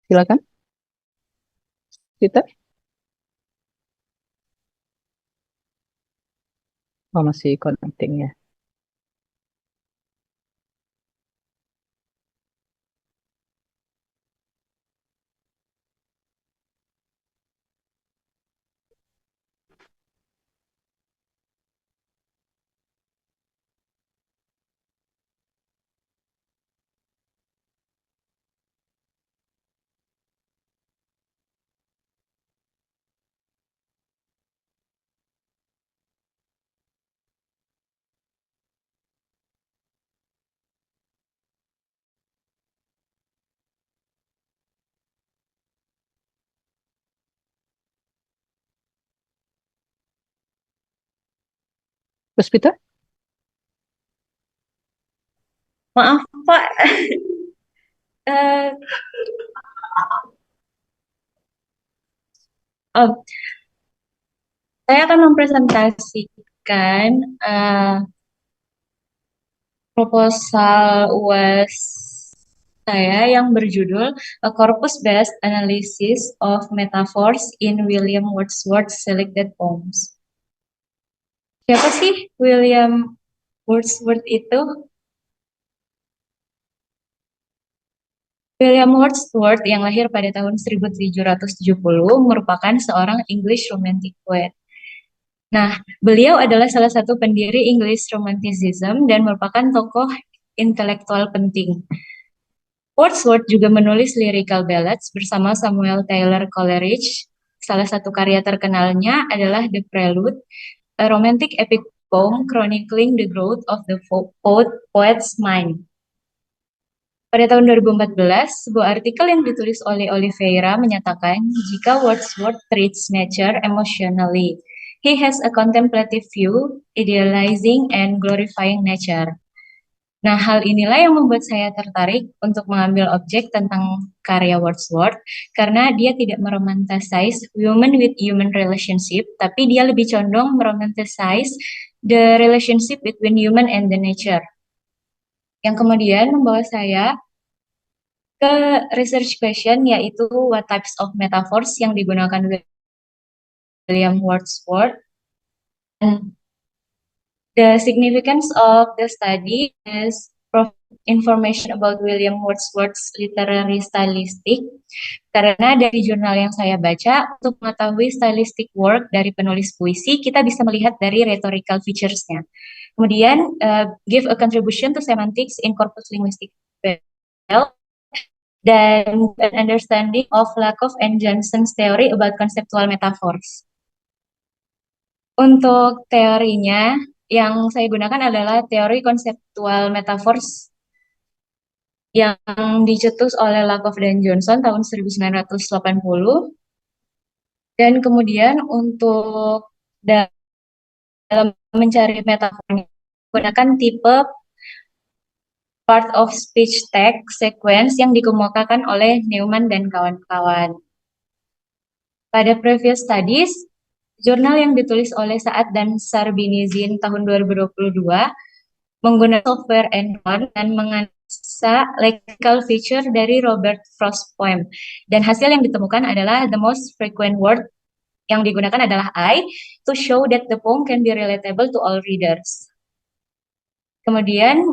Silakan, Twitter. Oh, masih connecting ya. Terus Peter? Maaf Pak, Eh, oh, saya akan mempresentasikan eh, proposal UAS saya yang berjudul A Corpus-Based Analysis of Metaphors in William Wordsworth's Selected Poems. Siapa sih William Wordsworth itu? William Wordsworth yang lahir pada tahun 1770 merupakan seorang English Romantic poet. Nah, beliau adalah salah satu pendiri English Romanticism dan merupakan tokoh intelektual penting. Wordsworth juga menulis lyrical ballads bersama Samuel Taylor Coleridge. Salah satu karya terkenalnya adalah The Prelude, a romantic epic poem chronicling the growth of the poet's mind. Pada tahun 2014, sebuah artikel yang ditulis oleh Oliveira menyatakan jika Wordsworth treats nature emotionally, he has a contemplative view, idealizing and glorifying nature. Nah, hal inilah yang membuat saya tertarik untuk mengambil objek tentang karya Wordsworth, karena dia tidak meromantasize human with human relationship, tapi dia lebih condong meromantasize the relationship between human and the nature. Yang kemudian membawa saya ke research question, yaitu what types of metaphors yang digunakan William Wordsworth. And the significance of the study is provide information about William Wordsworth's literary stylistic. Karena dari jurnal yang saya baca, untuk mengetahui stylistic work dari penulis puisi, kita bisa melihat dari rhetorical features-nya. Kemudian, give a contribution to semantics in corpus linguistic dan an understanding of Lakoff and Johnson's theory about conceptual metaphors. Untuk teorinya, yang saya gunakan adalah teori konseptual metaphors yang dicetus oleh Lakoff dan Johnson tahun 1980. Dan kemudian untuk dalam mencari metafornya, gunakan tipe part of speech text sequence yang dikemukakan oleh Newman dan kawan-kawan. Pada previous studies, jurnal yang ditulis oleh Saad dan Sarbinizin tahun 2022 menggunakan software Enron dan menganalisa lexical feature dari Robert Frost poem. Dan hasil yang ditemukan adalah the most frequent word yang digunakan adalah I to show that the poem can be relatable to all readers. Kemudian,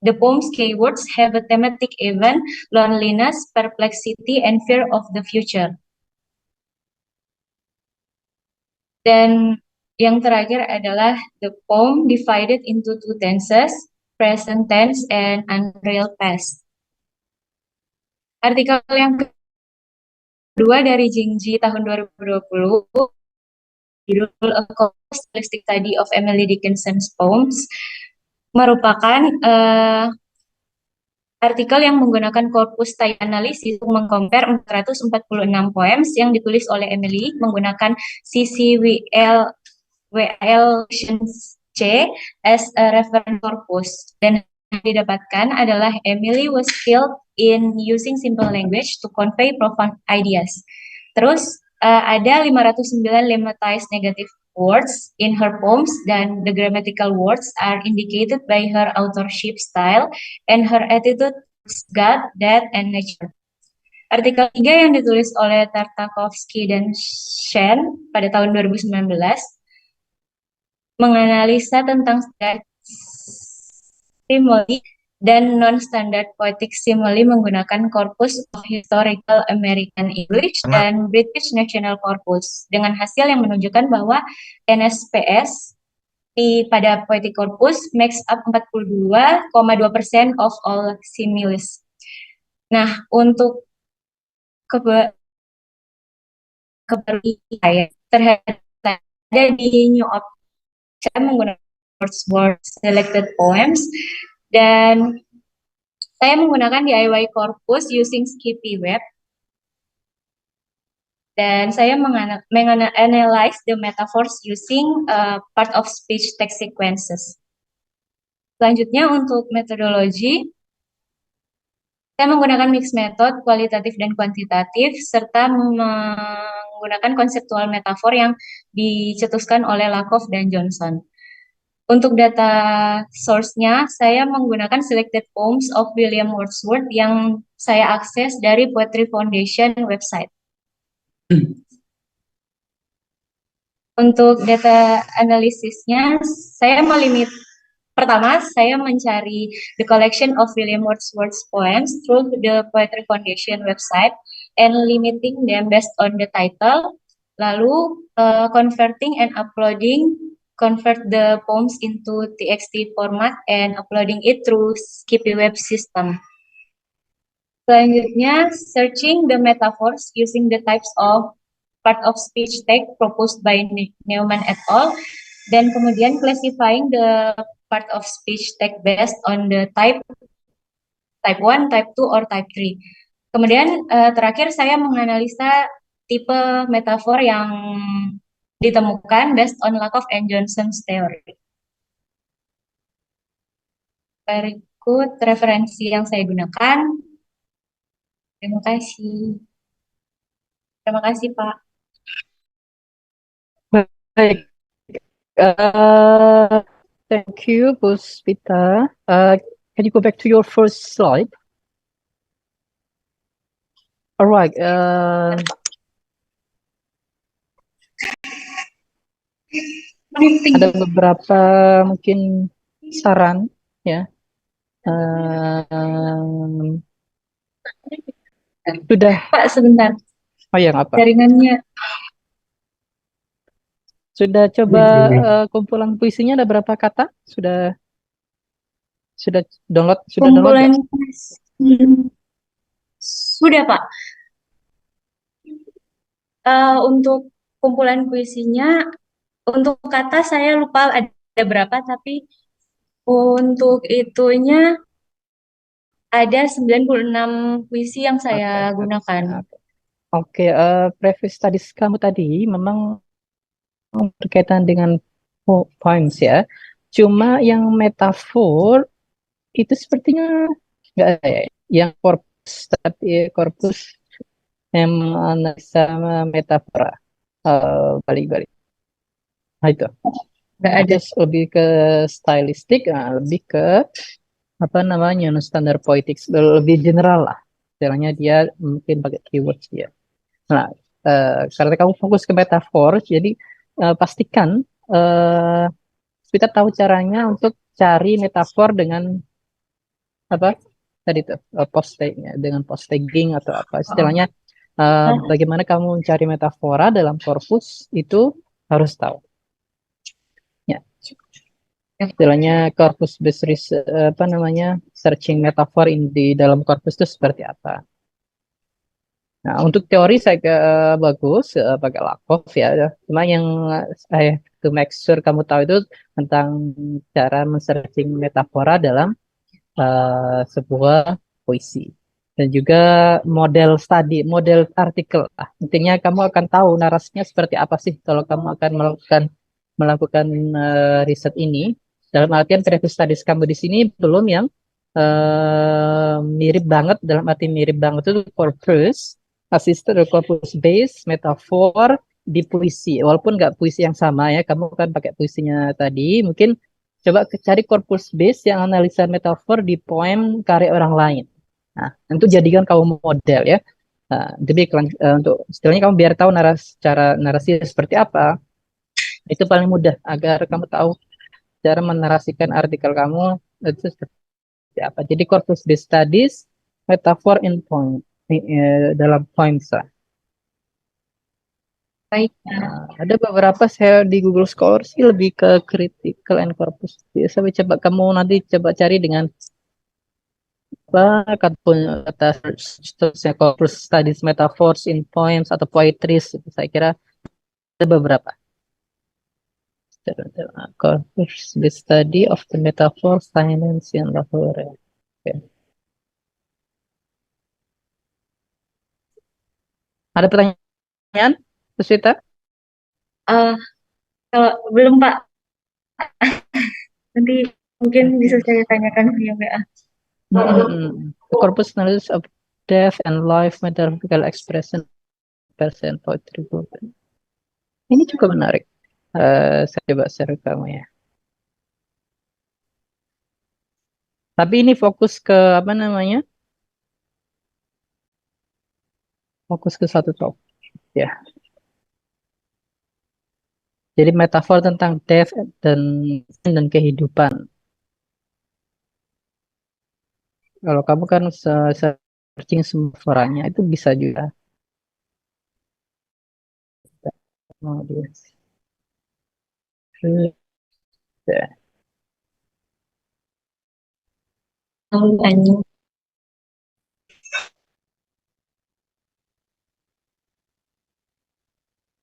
the poem's keywords have a thematic event, loneliness, perplexity, and fear of the future. Dan yang terakhir adalah the poem divided into two tenses, present tense and unreal past. Artikel yang kedua dari Jingji tahun 2020, judul A Stylistic Study of Emily Dickinson's Poems, merupakan artikel yang menggunakan korpus type analysis untuk mengcompare 446 poems yang ditulis oleh Emily menggunakan CCWL C as a reference corpus. Dan yang didapatkan adalah Emily was skilled in using simple language to convey profound ideas. Terus ada 509 lemmatized negative words in her poems dan the grammatical words are indicated by her authorship style and her attitude towards God, death, and nature. Artikel 3 yang ditulis oleh Tartakovsky dan Shen pada tahun 2019 menganalisa tentang standar stimuli dan non-standard poetic stimuli menggunakan Corpus of Historical American English dan British National Corpus dengan hasil yang menunjukkan bahwa NSPS pada Poetic Corpus makes up 42,2% of all similes. Nah, untuk saya terhadap ada di New York, saya menggunakan Wordsworth Selected Poems dan saya menggunakan DIY Corpus using Skippy Web dan saya menganalize the metaphors using part of speech text sequences. Selanjutnya untuk metodologi, saya menggunakan mixed method kualitatif dan kuantitatif serta menggunakan konseptual metafor yang dicetuskan oleh Lakoff dan Johnson. Untuk data source-nya, saya menggunakan Selected Poems of William Wordsworth yang saya akses dari Poetry Foundation website. Untuk data analisisnya, pertama, saya mencari the collection of William Wordsworth's poems through the Poetry Foundation website and limiting them based on the title. Lalu, convert the poems into TXT format and uploading it through Skippy web system. Selanjutnya, searching the metaphors using the types of part of speech text proposed by Neumann et al. Dan kemudian classifying the part of speech text based on the type 1, type 2, or type 3. Kemudian terakhir saya menganalisa tipe metafor yang ditemukan based on Lakoff and Johnson's theory. Berikut referensi yang saya gunakan. Terima kasih. Terima kasih, Pak. Baik. Thank you, Puspita. Can you go back to your first slide? All right. Ada beberapa mungkin saran ya. Sudah. Pak, sebentar. Oh yang apa? Jaringannya. Sudah coba kumpulan puisinya ada berapa kata? Sudah download? Kumpulan sudah, Pak. Untuk kumpulan puisinya, untuk kata saya lupa ada berapa, tapi untuk itunya ada 96 puisi yang saya gunakan. Oke, previous studies kamu tadi memang berkaitan dengan poems ya. Cuma yang metafor itu sepertinya nggak ada ya. Yang korpus yang menganalisa metafora balik-balik. Nah itu. Nggak ada. Terus lebih ke stylistik, lebih ke apa namanya non-standard poetics, lebih general lah. Istilahnya dia mungkin pakai keywords dia. Nah, karena kamu fokus ke metafor, jadi pastikan kita tahu caranya untuk cari metafor dengan apa tadi tuh dengan post tagging atau apa istilahnya. Bagaimana kamu mencari metafora dalam korpus itu harus tahu. Ya. Istilahnya corpus based searching metafor di dalam korpus itu seperti apa. Nah, untuk teori saya bagus pakai Lakoff ya. Cuma yang to make sure kamu tahu itu tentang cara men-searching metafora dalam sebuah puisi. Dan juga model study, model artikel. Intinya kamu akan tahu narasinya seperti apa sih kalau kamu akan melakukan riset ini. Dalam artian previous studies kamu di sini belum yang mirip banget, dalam arti mirip banget itu corpus, assisted corpus based metafor di puisi. Walaupun nggak puisi yang sama ya, kamu kan pakai puisinya tadi, mungkin coba cari corpus based yang analisa metafor di poem karya orang lain. Nah, tentu jadikan kamu model ya. Nah, jadi untuk istilahnya kamu biar tahu narasi seperti apa, itu paling mudah agar kamu tahu cara menarasikan artikel kamu itu seperti apa. Jadi corpus based studies, metaphor in point, dalam points lah. Baik. Ada beberapa saya di Google Scholar sih lebih ke critical and corpus. Jadi, coba kamu nanti coba cari dengan apa kata searchnya corpus studies metaphors in poems atau poetries itu saya kira ada beberapa. Corpus the study of the metaphor silence and lahore. Oke. Ada pertanyaan, Susita? Eh, kalau belum Pak, nanti mungkin bisa saya tanyakan via WA. The corpus analysis of death and life metaphorical expression percent poetry book. Ini juga menarik. Saya coba share ke kamu ya. Tapi ini fokus ke apa namanya? Fokus ke satu topik ya. Jadi metafor tentang death dan kehidupan. Kalau kamu kan searching semua foranya itu bisa juga. Oh, ya. Tahu.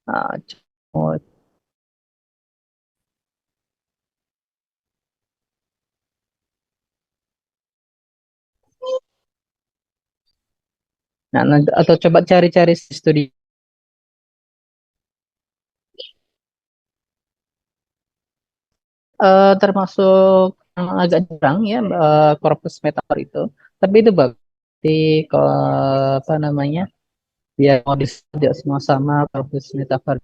Ah, oh, nah, atau coba cari-cari studi termasuk yang agak jarang ya corpus metafor itu. Tapi itu bagus. Jadi kalau apa namanya? Biar mau tidak semua sama corpus metafor.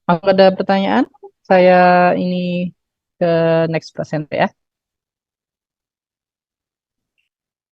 Kalau ada pertanyaan, saya ini ke next presenter ya.